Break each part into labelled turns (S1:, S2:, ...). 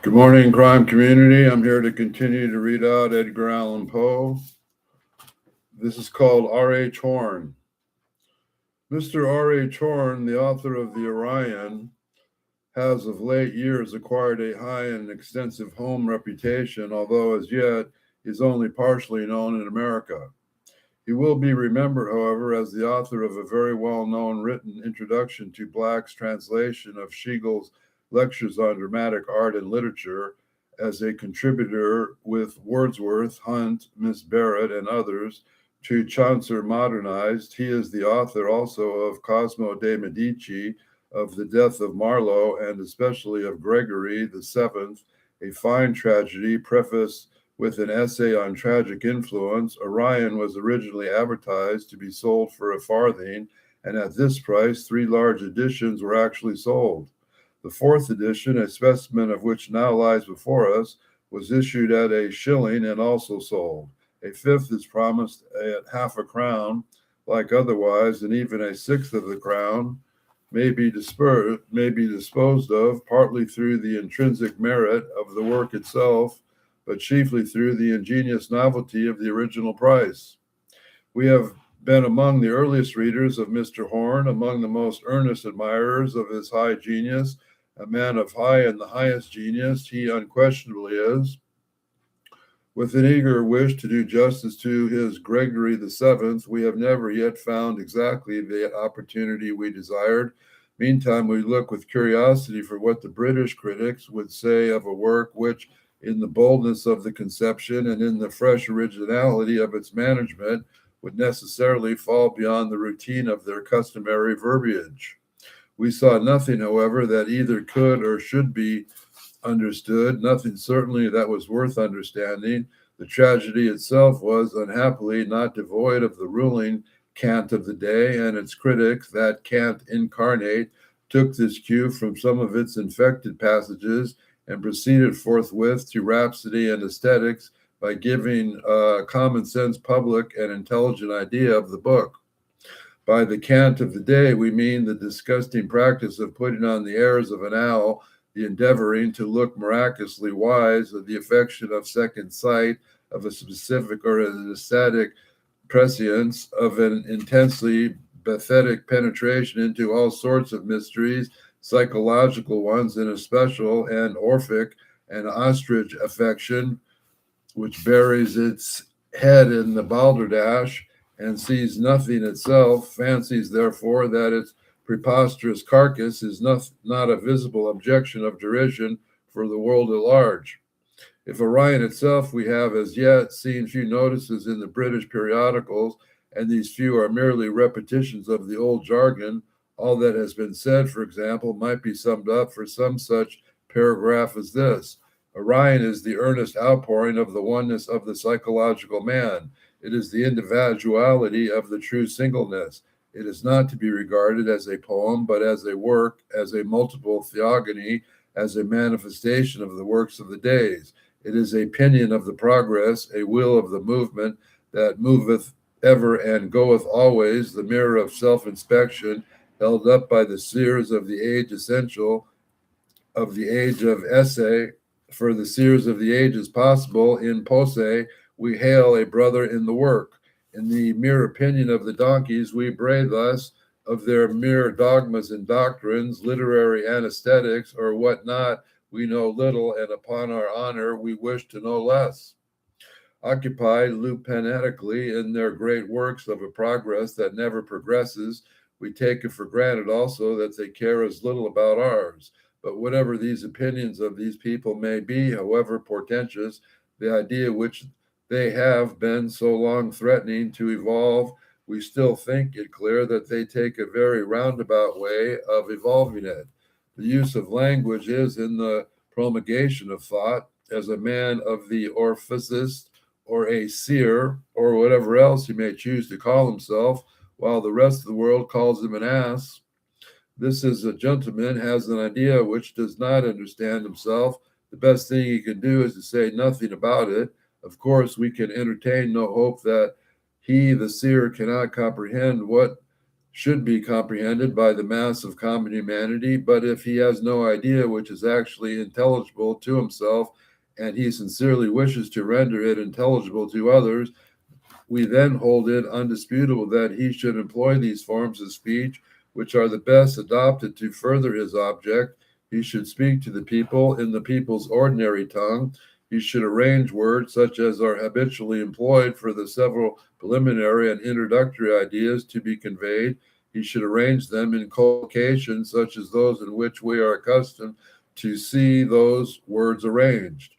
S1: Good morning, crime community. I'm here to continue to read out Edgar Allan Poe. This is called R.H. Horne. Mr. R.H. Horne, the author of The Orion, has of late years acquired a high and extensive home reputation, although as yet is only partially known in America. He will be remembered, however, as the author of a very well-known written introduction to Black's translation of Schiegel's Lectures on Dramatic Art and Literature, as a contributor with Wordsworth, Hunt, Miss Barrett, and others to Chaucer Modernized. He is the author also of Cosmo de' Medici, of The Death of Marlowe, and especially of Gregory the Seventh, a fine tragedy prefaced with an essay on tragic influence. Orion was originally advertised to be sold for a farthing, and at this price, 3 large editions were actually sold. The 4th edition, a specimen of which now lies before us, was issued at a shilling and also sold. A 5th is promised at half a crown, like otherwise, and even a 1/6 of the crown may be disposed of, partly through the intrinsic merit of the work itself, but chiefly through the ingenious novelty of the original price. We have been among the earliest readers of Mr. Horne, among the most earnest admirers of his high genius, a man of high and the highest genius he unquestionably is. With an eager wish to do justice to his Gregory the Seventh, we have never yet found exactly the opportunity we desired. Meantime, we look with curiosity for what the British critics would say of a work which, in the boldness of the conception and in the fresh originality of its management, would necessarily fall beyond the routine of their customary verbiage. We saw nothing, however, that either could or should be understood, nothing certainly that was worth understanding. The tragedy itself was, unhappily, not devoid of the ruling cant of the day, and its critics, that cant incarnate, took this cue from some of its infected passages and proceeded forthwith to rhapsody and aesthetics by giving a common sense public an intelligent idea of the book. By the cant of the day, we mean the disgusting practice of putting on the airs of an owl, the endeavoring to look miraculously wise, of the affection of second sight, of a specific or an ecstatic prescience, of an intensely pathetic penetration into all sorts of mysteries, psychological ones in especial, and Orphic and ostrich affection, which buries its head in the balderdash and sees nothing itself, fancies therefore that its preposterous carcass is not a visible objection of derision for the world at large. If Orion itself we have as yet seen few notices in the British periodicals, and these few are merely repetitions of the old jargon, all that has been said, for example, might be summed up for some such paragraph as this: Orion is the earnest outpouring of the oneness of the psychological man. It is the individuality of the true singleness. It is not to be regarded as a poem, but as a work, as a multiple theogony, as a manifestation of the works of the days. It is a pinion of the progress, a will of the movement that moveth ever and goeth always, the mirror of self-inspection, held up by the seers of the age essential, of the age of esse, for the seers of the age is possible. In posse, we hail a brother in the work. In the mere opinion of the donkeys, we bray thus of their mere dogmas and doctrines, literary anesthetics, or what not, we know little, and upon our honor we wish to know less. Occupied lupanetically in their great works of a progress that never progresses, we take it for granted also that they care as little about ours. But whatever these opinions of these people may be, however portentous, the idea which they have been so long threatening to evolve, we still think it clear that they take a very roundabout way of evolving it. The use of language is in the promulgation of thought, as a man of the orifices, or a seer, or whatever else he may choose to call himself, while the rest of the world calls him an ass. This is a gentleman has an idea which does not understand himself. The best thing he can do is to say nothing about it. Of course, we can entertain no hope that he, the seer, cannot comprehend what should be comprehended by the mass of common humanity, but if he has no idea which is actually intelligible to himself, and he sincerely wishes to render it intelligible to others, we then hold it undisputable that he should employ these forms of speech which are the best adopted to further his object. He should speak to the people in the people's ordinary tongue. He should arrange words such as are habitually employed for the several preliminary and introductory ideas to be conveyed. He should arrange them in collocations such as those in which we are accustomed to see those words arranged.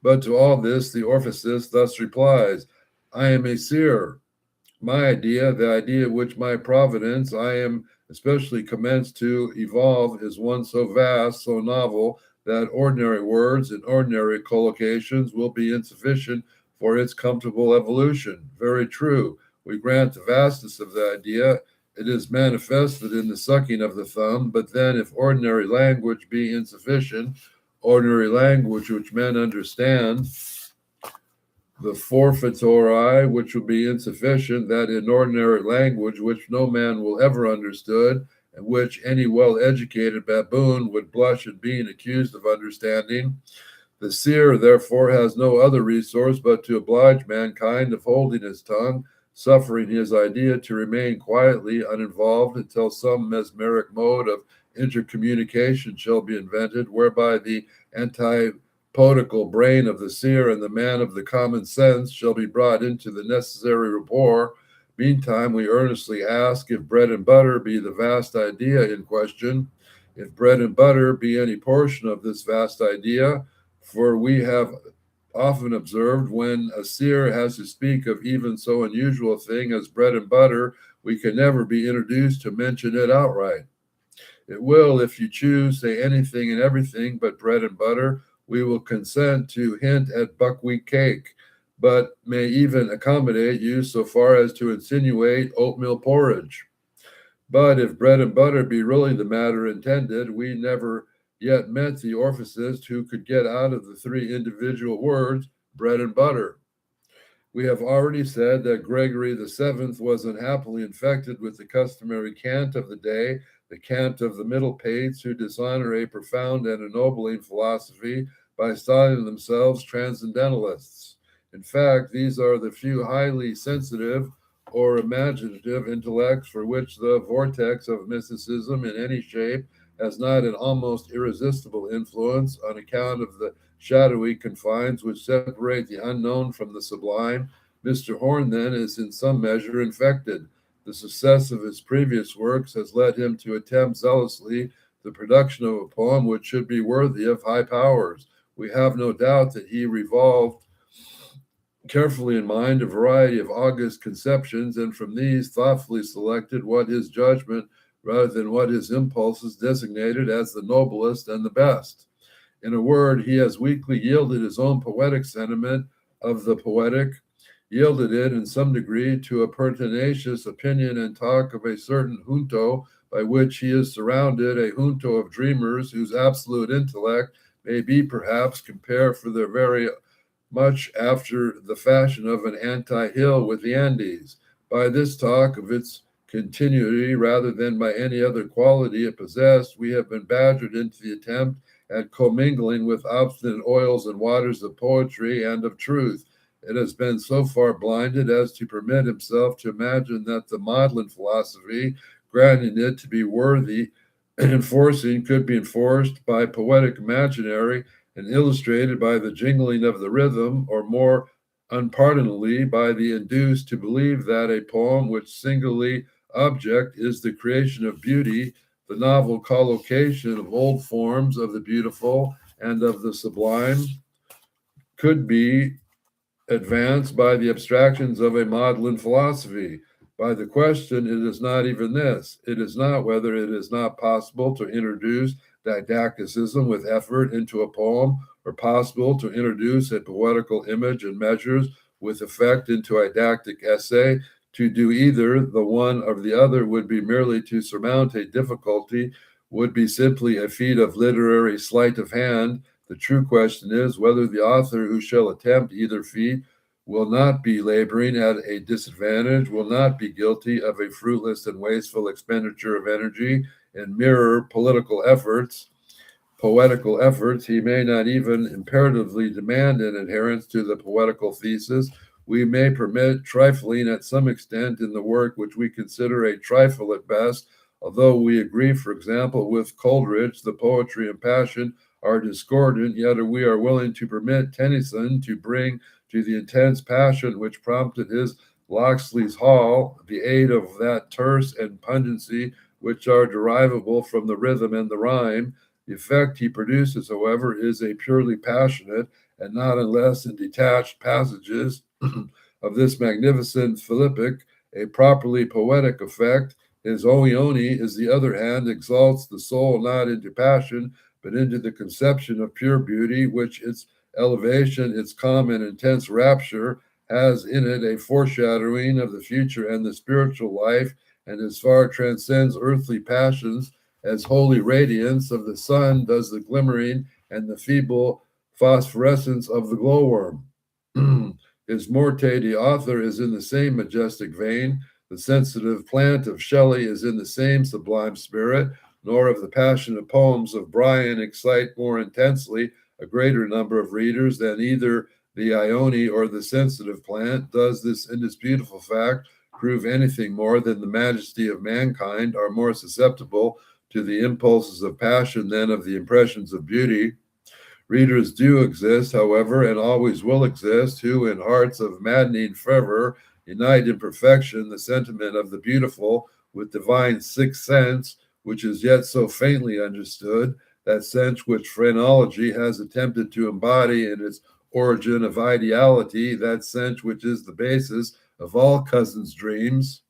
S1: But to all this, the Orpheus thus replies, I am a seer. My idea, the idea which my providence I am especially commenced to evolve, is one so vast, so novel, that ordinary words and ordinary collocations will be insufficient for its comfortable evolution. Very true. We grant the vastness of the idea. It is manifested in the sucking of the thumb, but then if ordinary language be insufficient, ordinary language which men understand, the forfeitori, which will be insufficient, that in ordinary language which no man will ever understood, and which any well-educated baboon would blush at being accused of understanding. The seer, therefore, has no other resource but to oblige mankind of holding his tongue, suffering his idea to remain quietly uninvolved until some mesmeric mode of intercommunication shall be invented, whereby the antipodical brain of the seer and the man of the common sense shall be brought into the necessary rapport. Meantime, we earnestly ask if bread and butter be the vast idea in question, if bread and butter be any portion of this vast idea, for we have often observed when a seer has to speak of even so unusual a thing as bread and butter, we can never be introduced to mention it outright. It will, if you choose, say anything and everything but bread and butter. We will consent to hint at buckwheat cake, but may even accommodate you so far as to insinuate oatmeal porridge. But if bread and butter be really the matter intended, we never yet met the Orpheus who could get out of the three individual words bread and butter. We have already said that Gregory VII was unhappily infected with the customary cant of the day, the cant of the middle pates, who dishonor a profound and ennobling philosophy by styling themselves transcendentalists. In fact, these are the few highly sensitive or imaginative intellects for which the vortex of mysticism in any shape has not an almost irresistible influence on account of the shadowy confines which separate the unknown from the sublime. Mr. Horne, then, is in some measure infected. The success of his previous works has led him to attempt zealously the production of a poem which should be worthy of high powers. We have no doubt that he revolved carefully in mind a variety of august conceptions, and from these thoughtfully selected what his judgment, rather than what his impulses, designated as the noblest and the best. In a word, he has weakly yielded his own poetic sentiment of the poetic, yielded it in some degree to a pertinacious opinion and talk of a certain junto, by which he is surrounded, a junto of dreamers whose absolute intellect may be perhaps compared for their very much after the fashion of an anti-hill with the Andes. By this talk of its continuity rather than by any other quality it possessed, we have been badgered into the attempt at commingling with obstinate oils and waters of poetry and of truth. It has been so far blinded as to permit himself to imagine that the maudlin philosophy, granting it to be worthy enforcing, could be enforced by poetic imaginary and illustrated by the jingling of the rhythm, or more unpardonably by the induced to believe that a poem which singularly object is the creation of beauty, the novel collocation of old forms of the beautiful and of the sublime, could be advanced by the abstractions of a maudlin philosophy. By the question, it is not even this. It is not whether it is not possible to introduce didacticism with effort into a poem, or possible to introduce a poetical image and measures with effect into a didactic essay. To do either the one or the other would be merely to surmount a difficulty, would be simply a feat of literary sleight of hand. The true question is whether the author who shall attempt either feat will not be laboring at a disadvantage, will not be guilty of a fruitless and wasteful expenditure of energy in mere poetical efforts. He may not even imperatively demand an adherence to the poetical thesis. We may permit trifling at some extent in the work which we consider a trifle at best, although we agree, for example, with Coleridge, the poetry and passion are discordant, yet we are willing to permit Tennyson to bring to the intense passion which prompted his Locksley's Hall the aid of that terse and pungency which are derivable from the rhythm and the rhyme. The effect he produces, however, is a purely passionate, and not unless in detached passages of this magnificent philippic, a properly poetic effect. His Oeone, is the other hand, exalts the soul not into passion, but into the conception of pure beauty, which its elevation, its calm and intense rapture, has in it a foreshadowing of the future and the spiritual life, and as far transcends earthly passions as holy radiance of the sun does the glimmering and the feeble phosphorescence of the glowworm. His Morte, the author, is in the same majestic vein. The sensitive plant of Shelley is in the same sublime spirit, nor of the passionate poems of Bryan excite more intensely a greater number of readers than either the Ione or the sensitive plant. Does this indisputable fact prove anything more than the majesty of mankind are more susceptible to the impulses of passion than of the impressions of beauty? Readers do exist, however, and always will exist, who in hearts of maddening fervor unite in perfection the sentiment of the beautiful with divine sixth sense, which is yet so faintly understood, that sense which phrenology has attempted to embody in its origin of ideality, that sense which is the basis of all cousins' dreams,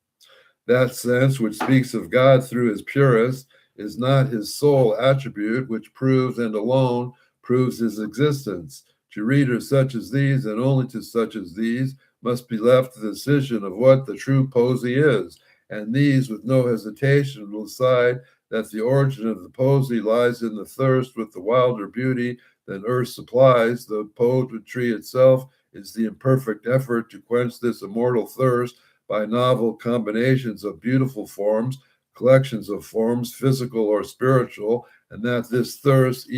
S1: that sense which speaks of God through his purest, is not his sole attribute, which proves and alone proves his existence. To readers such as these, and only to such as these, must be left the decision of what the true poesy is, and these, with no hesitation, will decide that the origin of the poesy lies in the thirst with the wilder beauty than earth supplies. The poetry itself is the imperfect effort to quench this immortal thirst by novel combinations of beautiful forms, collections of forms, physical or spiritual, and that this thirst,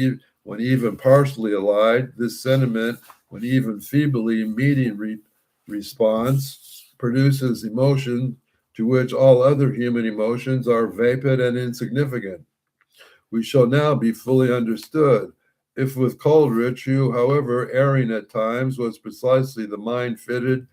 S1: when even partially allied, this sentiment, when even feebly meeting response, produces emotion to which all other human emotions are vapid and insignificant. We shall now be fully understood. If with Coleridge, who, however, erring at times, was precisely the mind fitted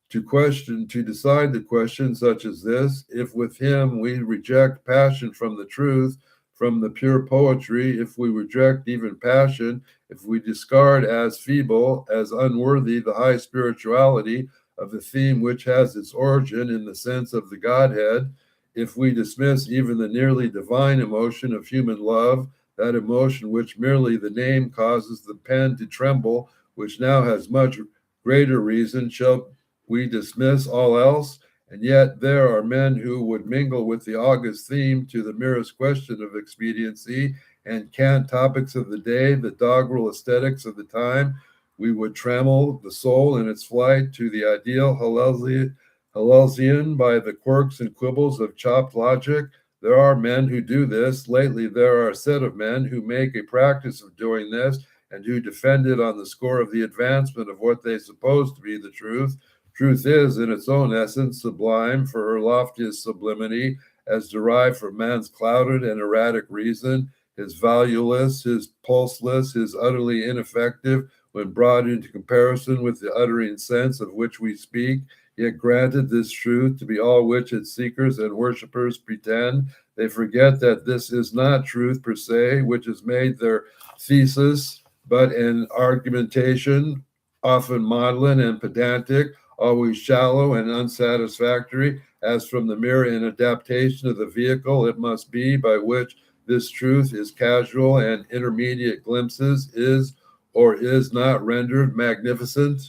S1: to decide the question such as this, if with him we reject passion from the truth, from the pure poetry, if we reject even passion, if we discard as feeble, as unworthy the high spirituality of the theme which has its origin in the sense of the Godhead, if we dismiss even the nearly divine emotion of human love, that emotion which merely the name causes the pen to tremble, which now has much greater reason, shall we dismiss all else? And yet there are men who would mingle with the august theme to the merest question of expediency and cant topics of the day, the doggerel aesthetics of the time. We would trammel the soul in its flight to the ideal Hallusian by the quirks and quibbles of chopped logic. There are men who do this. Lately, there are a set of men who make a practice of doing this and who defend it on the score of the advancement of what they suppose to be the truth. Truth is, in its own essence, sublime for her loftiest sublimity, as derived from man's clouded and erratic reason, his valueless, his pulseless, his utterly ineffective, when brought into comparison with the uttering sense of which we speak. Yet granted this truth to be all which its seekers and worshippers pretend, they forget that this is not truth per se, which is made their thesis, but an argumentation, often maudlin and pedantic, always shallow and unsatisfactory, as from the mere inadaptation of the vehicle it must be by which this truth is casual and intermediate glimpses is or is not rendered magnificent.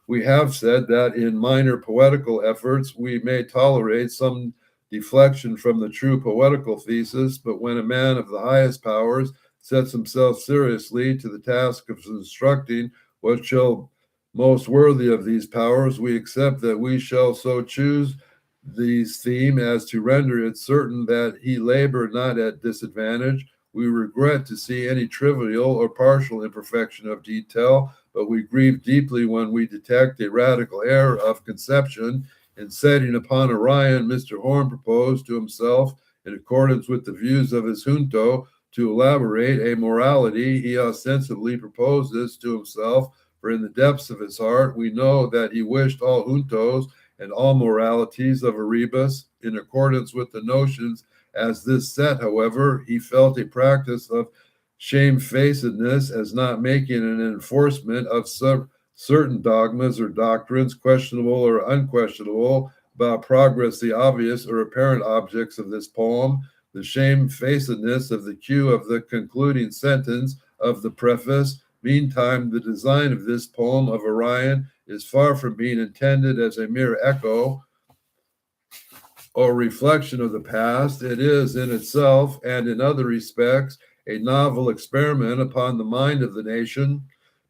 S1: We have said that in minor poetical efforts we may tolerate some deflection from the true poetical thesis, but when a man of the highest powers sets himself seriously to the task of instructing what shall most worthy of these powers, we accept that we shall so choose these theme as to render it certain that he labor not at disadvantage. We regret to see any trivial or partial imperfection of detail, but we grieve deeply when we detect a radical error of conception. In setting upon Orion, Mr. Horne proposed to himself, in accordance with the views of his junto, to elaborate a morality. He ostensibly proposed this to himself, for in the depths of his heart we know that he wished all juntos and all moralities of Erebus in accordance with the notions as this set. However, he felt a practice of shamefacedness as not making an enforcement of certain dogmas or doctrines, questionable or unquestionable, about progress, the obvious or apparent objects of this poem, the shamefacedness of the cue of the concluding sentence of the preface. Meantime, the design of this poem of Orion is far from being intended as a mere echo or reflection of the past. It is in itself and in other respects a novel experiment upon the mind of the nation.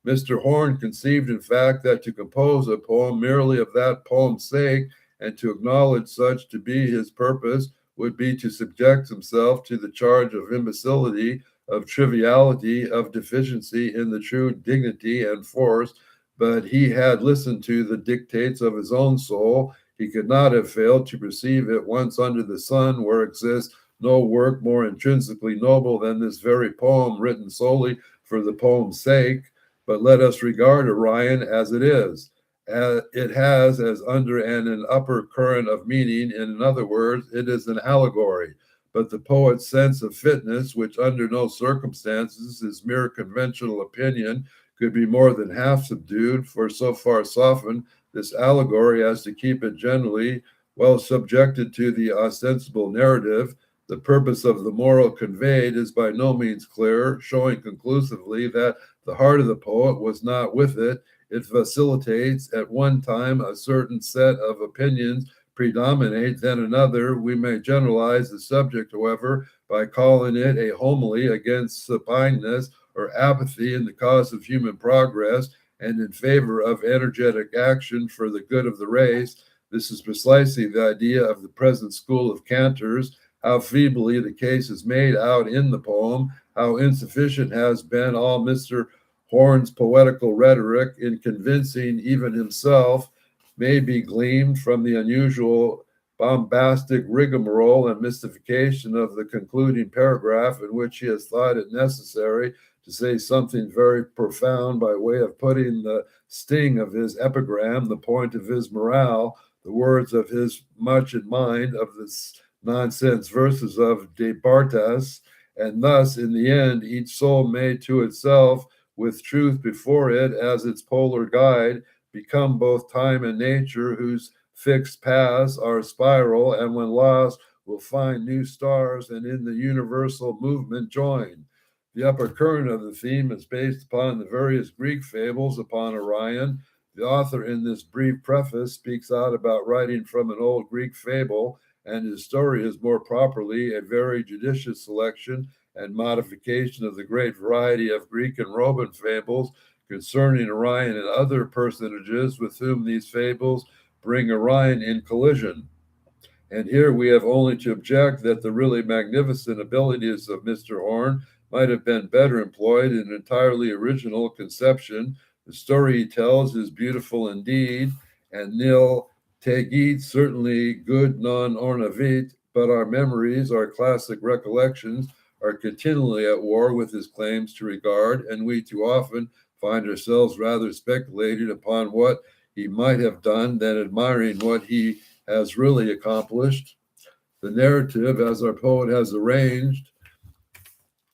S1: Mr. Horne conceived, in fact, that to compose a poem merely of that poem's sake and to acknowledge such to be his purpose would be to subject himself to the charge of imbecility, of triviality, of deficiency in the true dignity and force. But he had listened to the dictates of his own soul. He could not have failed to perceive it once under the sun, where exists no work more intrinsically noble than this very poem, written solely for the poem's sake. But let us regard Orion as it is. It has as under an upper current of meaning. In other words, it is an allegory. But the poet's sense of fitness, which under no circumstances is mere conventional opinion, could be more than half subdued, for so far softened this allegory as to keep it generally well subjected to the ostensible narrative. The purpose of the moral conveyed is by no means clear, showing conclusively that the heart of the poet was not with it. It facilitates at one time a certain set of opinions predominate, then another. We may generalize the subject, however, by calling it a homily against supineness or apathy in the cause of human progress and in favor of energetic action for the good of the race. This is precisely the idea of the present school of cantors. How feebly the case is made out in the poem, how insufficient has been all Mr. Horne's poetical rhetoric in convincing even himself, may be gleaned from the unusual bombastic rigmarole and mystification of the concluding paragraph, in which he has thought it necessary to say something very profound by way of putting the sting of his epigram, the point of his morale, the words of his much in mind of this nonsense verses of Desbartas, and thus, in the end, each soul may to itself, with truth before it as its polar guide, become both time and nature, whose fixed paths are spiral, and when lost, will find new stars, and in the universal movement join. The upper current of the theme is based upon the various Greek fables upon Orion. The author in this brief preface speaks out about writing from an old Greek fable, and his story is more properly a very judicious selection and modification of the great variety of Greek and Roman fables concerning Orion and other personages with whom these fables bring Orion in collision. And here we have only to object that the really magnificent abilities of Mr. Horne might have been better employed in an entirely original conception. The story he tells is beautiful indeed, and nil tegit, certainly good non ornavit, but our memories, our classic recollections, are continually at war with his claims to regard, and we too often find ourselves rather speculating upon what he might have done than admiring what he has really accomplished. The narrative, as our poet has arranged,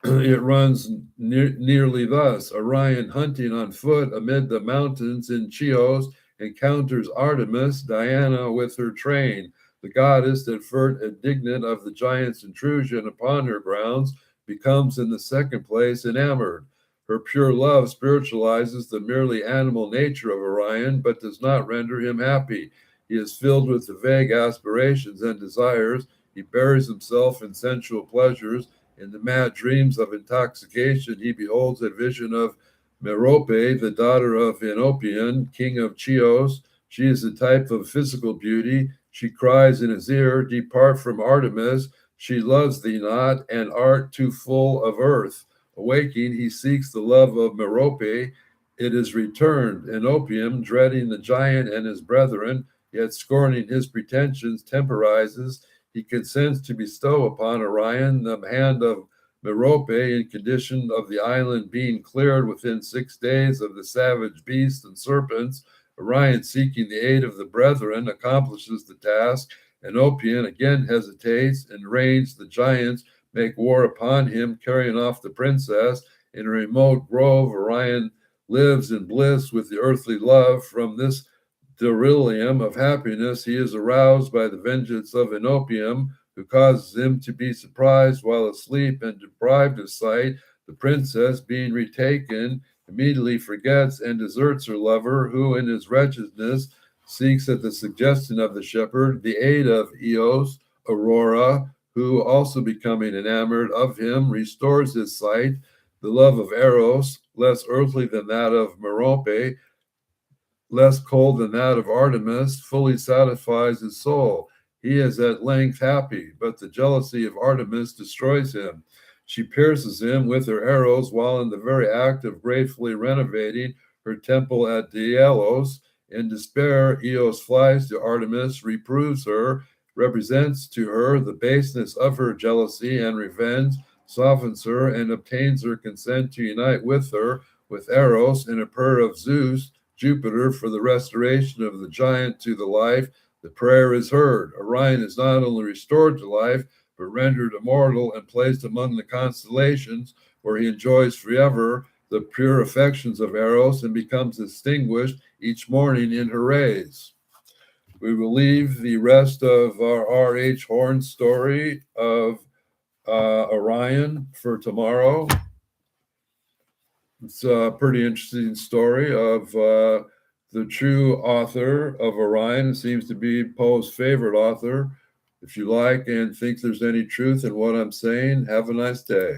S1: it runs nearly thus. Orion, hunting on foot amid the mountains in Chios, encounters Artemis, Diana with her train. The goddess, at first indignant of the giant's intrusion upon her grounds, becomes in the second place enamored. Her pure love spiritualizes the merely animal nature of Orion, but does not render him happy. He is filled with the vague aspirations and desires. He buries himself in sensual pleasures. In the mad dreams of intoxication, he beholds a vision of Merope, the daughter of Enopion, king of Chios. She is a type of physical beauty. She cries in his ear, "Depart from Artemis. She loves thee not, and art too full of earth." Awaking, he seeks the love of Merope. It is returned. Enopion, dreading the giant and his brethren, yet scorning his pretensions, temporizes. He consents to bestow upon Orion the hand of Merope, in condition of the island being cleared within 6 days of the savage beasts and serpents. Orion, seeking the aid of the brethren, accomplishes the task. Enopion again hesitates. Enraged, the giants make war upon him, carrying off the princess. In a remote grove, Orion lives in bliss with the earthly love. From this delirium of happiness, he is aroused by the vengeance of Enopion, who causes him to be surprised while asleep and deprived of sight. The princess, being retaken, immediately forgets and deserts her lover, who in his wretchedness seeks at the suggestion of the shepherd the aid of Eos, Aurora, who, also becoming enamored of him, restores his sight. The love of Eros, less earthly than that of Merope, less cold than that of Artemis, fully satisfies his soul. He is at length happy, but the jealousy of Artemis destroys him. She pierces him with her arrows while in the very act of gratefully renovating her temple at Delos. In despair, Eos flies to Artemis, reproves her, represents to her the baseness of her jealousy and revenge, softens her, and obtains her consent to unite with her, with Eros, in a prayer of Zeus, Jupiter, for the restoration of the giant to the life. The prayer is heard. Orion is not only restored to life, but rendered immortal and placed among the constellations, where he enjoys forever the pure affections of Eros and becomes distinguished each morning in her rays. We will leave the rest of our R.H. Horne story of Orion for tomorrow. It's a pretty interesting story of the true author of Orion. It seems to be Poe's favorite author. If you like and think there's any truth in what I'm saying, have a nice day.